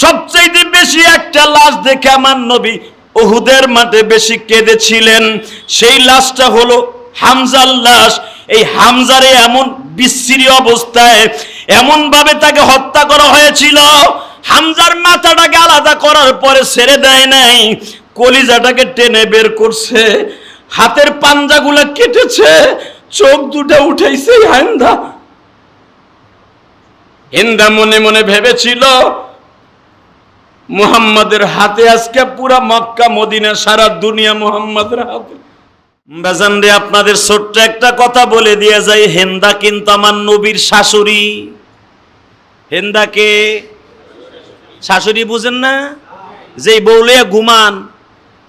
সবচেয়ে বেশি একটা লাশ দেখে আমার নবী উহুদের মাঠে বেশি কেঁদেছিলেন। সেই লাশটা হলো হামজার লাশ। এই হামজারে এমন বিশ্রী অবস্থায় এমন ভাবে তাকে হত্যা করা হয়েছিল, হামজার মাথাটাকে আলাদা করার পরে ছেড়ে দেয় নাই, কলিজাটাকে টেনে বের করছে, হাতের পাঞ্জাগুলো কেটেছে, চোখ দুটা উঠাইছে। হিন্দা মনে মনে ভেবেছিল মুহাম্মাদের হাতে আজকে পুরা মক্কা মদিনা সারা দুনিয়া মুহাম্মাদের হাতে। বাজান রে, আপনাদের ছোট্ট একটা কথা বলে দিয়ে যাই, হিন্দা কিন্তু আমার নবীর শাশুড়ি। হিন্দাকে শাশুড়ি বুঝেন না? যেই বউলে ঘুমান,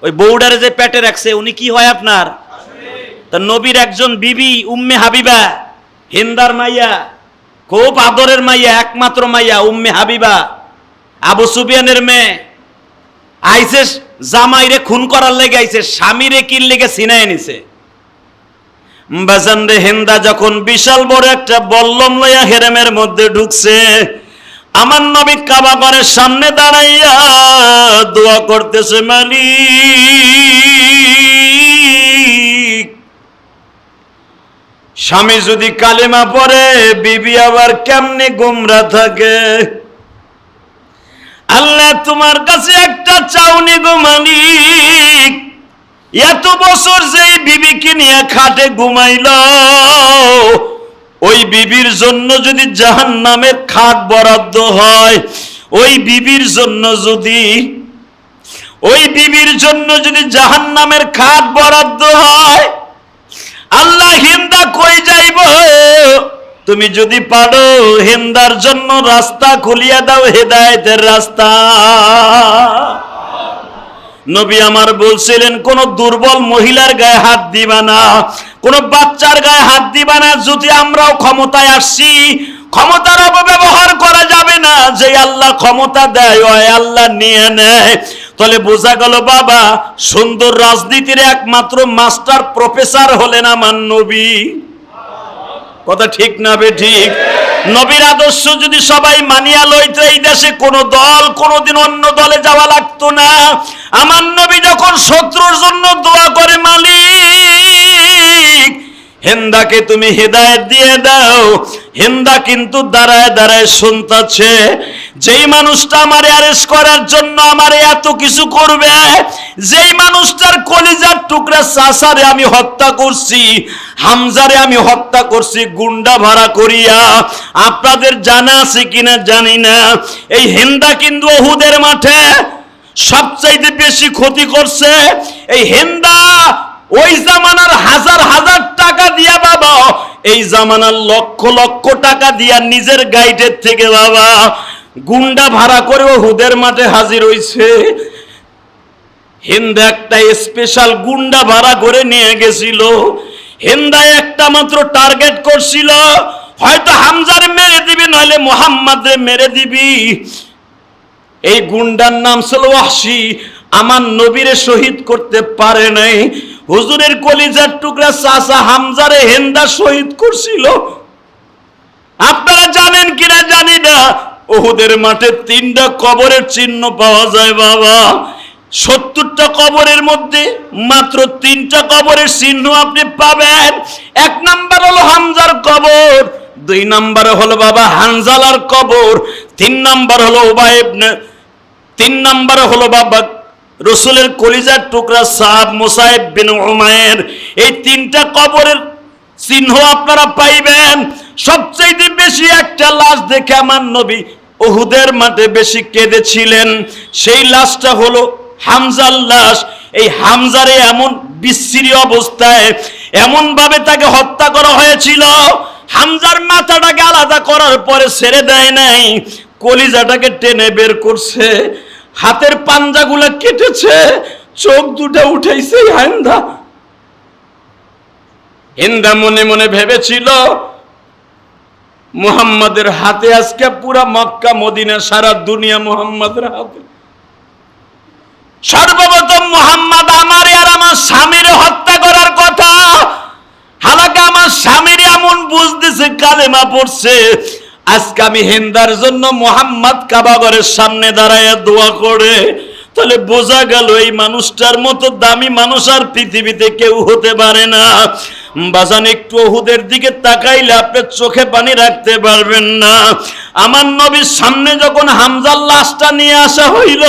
ওই বউডারে যে পেটে রাখছে উনি কি হয় আপনার? তা নবীর একজন বিবি উম্মে হাবিবা, হিন্দার মাইয়া, খুব আদরের মাইয়া, একমাত্র মাইয়া উম্মে হাবিবা, আবু সুফিয়ানের মেয়ে। আইসে জামাইরে খুন করার লেগে আইসে, স্বামীরে কিল লেগে ছিনায় নিছে। বাজান রে, হিন্দা যখন বিশাল বড় একটা বল্লম লইয়া হেরেমের মধ্যে ঢুকছে, আমার নবী কাবা ঘরের সামনে দাঁড়াইয়া দোয়া করতেছে, মালিক, স্বামী যদি কালেমা পড়ে বিবি আবার কেমনে গোমরা থাকে, আল্লাহ তোমার কাছে একটা চাউনি গো মালিক, এত বছর যেই বিবিকে নিয়ে খাটে ঘুমাইল, ওই বিবির জন্য যদি জাহান্নামের খাট বরাদ্দ হয়, ওই বিবির জন্য যদি জাহান্নামের খাট বরাদ্দ হয়, আল্লাহ হিন্দা কই যাইব? তুমি যদি পারো হিন্দার জন্য রাস্তা খুলিয়া দাও, হেদায়েতের রাস্তা। নবী আমার বলছিলেন, কোন দুর্বল মহিলার গায়ে হাত দিবা না, কোন বাচ্চার গায়ে হাত দিবা না। যদি আমরাও ক্ষমতায় আসছি, ক্ষমতার অপব্যবহার করা যাবে না। যে আল্লাহ ক্ষমতা দেয় ওই আল্লাহ নিয়ে নেয়। তাহলে বোঝা গেল বাবা, সুন্দর রাজনীতির একমাত্র মাস্টার প্রফেসর হলেন আমার নবী। কথা ঠিক না বে ঠিক? নবীর আদর্শ যদি সবাই মানিয়া লইতো, এই দেশে কোন দল কোনদিন অন্য দলে যাওয়া লাগতো না। আমার নবী যখন শত্রুর জন্য দোয়া করে, মালিক হিন্দাকে তুমি হেদায়েত দিয়ে দাও, হিন্দা কিন্তু দাঁড়ায় দাঁড়ায় শুনতাছে, যেই মানুষটা আমার অ্যারেস্ট করার জন্য আমার এত কিছু করবে, যেই মানুষটার কলিজার টুকরা চাচারে আমি হত্যা করছি, হামজারে আমি হত্যা করছি গুন্ডা ভাড়া করিয়া, আপনাদের জানা আছে কিনা জানি না, এই হিন্দা কিন্তু উহুদের মাঠে সবচাইতে বেশি ক্ষতি করছে। এই হিন্দা ওই জামানার হাজার হাজার টাকা দিয়া বাবা, এই জামানার লক্ষ লক্ষ টাকা দিয়া নিজের গাইডের থেকে বাবা গুন্ডা ভাড়া করে উহুদের মাঠে হাজির হইছে। হিন্দা একটা স্পেশাল গুন্ডা ভাড়া করে নিয়ে গেছিল। হিন্দা একটা মাত্র টার্গেট করছিল, হয়তো হামজারে মেরে দিবি, নইলে মুহাম্মাদরে মেরে দিবি। এই গুন্ডার নাম ছিল ওয়াহশী। আমার নবীরে শহীদ করতে পারে নাই। হুজুরের কলিজার টুকরা চাচা হামজারে হিন্দা শহীদ করছিল। আপনারা জানেন কিনা জানি না, উহুদের মাঠে 3টা কবরের চিহ্ন পাওয়া যায় বাবা। 70টা কবরের মধ্যে মাত্র 3টা কবরের চিহ্ন আপনি পাবেন। 1 নাম্বার হলো হামজার কবর, 2 নাম্বারে হলো বাবা হানজালার কবর, 3 নাম্বার হলো উবাই ইবনে, 3 নাম্বারে হলো বাবা রসুলের কলিজার টুকরা সাহাব মুসাইব বিন উমাইর। এই 3টা কবরের চিহ্ন আপনারা পাইবেন। সবচেয়ে বেশি একটা লাশ দেখে আমার নবী উহুদের মাঠে বেশি কেঁদেছিলেন। সেই লাশটা হলো হামজার লাশ। এই হামজারে এমন বিশ্রী অবস্থায় এমন ভাবে তাকে হত্যা করা হয়েছিল, হামজার মাথাটাকে আলাদা করার পরে ছেড়ে দেয় নাই, কলিজাটাকে টেনে বের করছে, হাতের পাঞ্জাগুলা কেটেছে, চোখ দুটা উঠাইছে। হিন্দা মনে মনে ভেবেছিল মুহাম্মাদের হাতে আজকে পুরা মক্কা মদিনা সারা দুনিয়া মুহাম্মাদের হাতে। সর্বপ্রথম মুহাম্মদ আমারে আর আমার স্বামীরে হত্যা করার কথা, হালাকা আমার স্বামীরে এমন বুঝতেছে কালেমা পড়ছে, আজকে আমি হিন্দার জন্য মুহাম্মদ কাবা ঘরের সামনে দাঁড়ায় দোয়া করে, তাহলে বোঝা গেল এই মানুষটার মতো দামি মানুষ আর পৃথিবীতে কেউ হতে পারে না। বাজান একটু উহুদের দিকে তাকাইলে আপনার চোখে পানি রাখতে পারবেন না। আমার নবীর সামনে যখন হামজার লাশটা নিয়ে আসা হইল,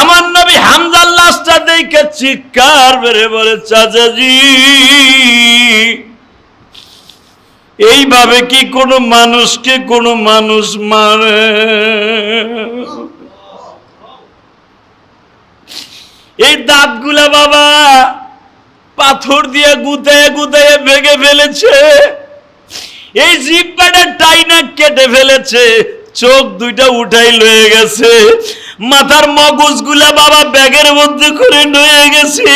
আমার নবী হামজার লাশটা দেখে চিৎকার বেড়ে বলে, চাচাজি, এইভাবে কি কোনো মানুষকে কোনো মানুষ মারে? এই দাঁতগুলা বাবা পাথর দিয়ে গুতায়ে গুতায়ে ভেঙে ফেলেছে, এই জিহ্বাটা টাইনা কেটে ফেলেছে, চোখ দুইটা উঠাই লয়ে গেছে, মাথার মগজগুলা বাবা ব্যাগের মধ্যে করে লয়ে গেছে।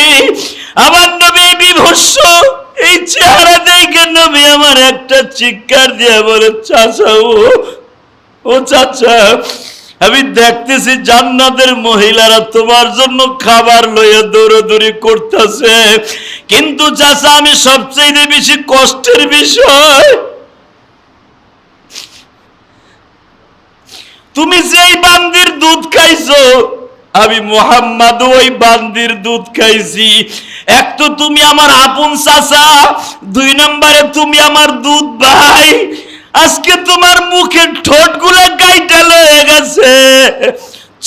আমার নবী বিভৎস এই চেহারা দেখে নবী আমার একটা চিৎকার দিয়ে বলে, চাচা, ও চাচা, আমি দেখতেছি জান্নাতের মহিলারা তোমার জন্য খাবার লইয়া দৌড়াদৌড়ি করতেছে, কিন্তু চাচা আমি সবচেয়ে বেশি কষ্টের বিষয়, তুমি যেই বান্দির দুধ খাইছো আমি মুহাম্মদ ওই বান্দির দুধ খাইছি। এক তো তুমি আমার আপন চাচা, দুই নম্বরে তুমি আমার দুধ ভাই। আজকে তোমার মুখের ঠোঁটগুলো গাইটা লয়ে গেছে,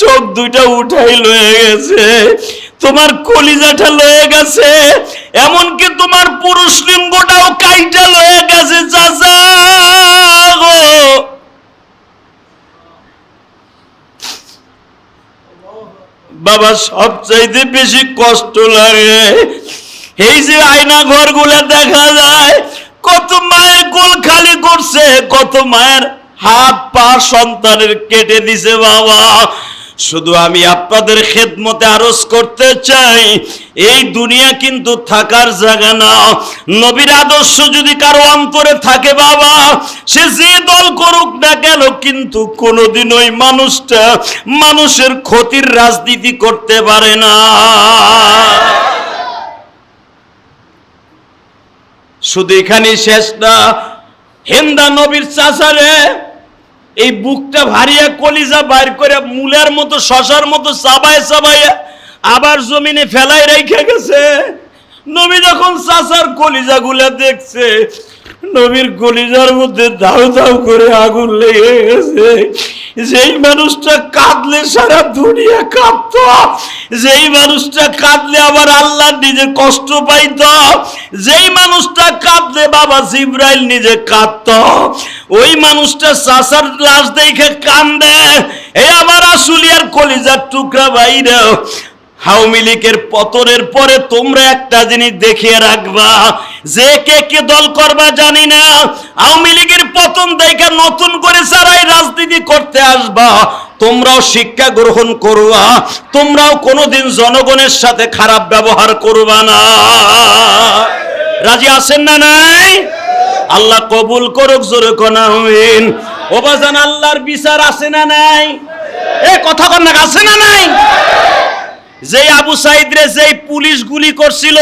চোখ দুইটা উঠাই লয়ে গেছে, তোমার কলিজাটা লয়ে গেছে, এমনকি তোমার পুরুষ লিঙ্গটাও কাইটা লয়ে গেছে চাচা গো। বাবা সবচাইতে বেশি কষ্ট লাগে এই যে আয়না ঘরগুলা দেখা যায়, কত মায়ের কোল খালি করছে, কত মায়ের হাত পা সন্তানের কেটে দিছে। বাবা শুধু আমি আপনাদের খেদমতে আরজ করতে চাই, এই দুনিয়া কিন্তু থাকার জায়গা না। নবীর আদর্শ যদি কারো অন্তরে থাকে বাবা, সে যে দল করুক না কেন, কিন্তু কোনোদিন ওই মানুষটা মানুষের ক্ষতির রাজনীতি করতে পারে না। শুধু এখানেই শেষ না, হিন্দা নবীর চাচারে এই বুকটা ভারিয়া কলিজা বাইর করে মূলের মতো শশার মতো চাবায় চাবাইয়া আবার জমিনে ফেলাই রেখে গেছে। নবী যখন চাচার কলিজা গুলা দেখছে, নবীর কলিজার মধ্যে দাউ দাউ করে আগুন লেগে গেছে। যেই মানুষটা কাঁদলে সারা দুনিয়া কাঁদত, যেই মানুষটা কাঁদলে আবার আল্লাহ নিজে কষ্ট পাইত, যেই মানুষটা কাঁদলে বাবা জিব্রাইল নিজে কাঁদত, ওই মানুষটা চাচার লাশ দেখে কান্দে। এই আমার আশুলিয়ার কলিজার টুকরা ভাইরা, আওয়ামী লীগের পতনের পরে তোমরা একটা জিনিস দেখিয়ে রাখবা, যে কে কে দল করবা জানি না, আওয়ামী লীগের পতন দেখে নতুন করে যারাই রাজনীতি করতে আসবা, তোমরাও শিক্ষা গ্রহণ করবা, তোমরাও কোনোদিন জনগণের সাথে খারাপ ব্যবহার করবা না। রাজি আছেন না নাই? আল্লাহ কবুল করুক, জোরে কোন আমিন। ও বাজান, আল্লাহর বিচার আছে না নাই? এ কথা কন না, আছে না নাই? যেই আবু সাইদ রে যেই পুলিশ গুলি করছিল,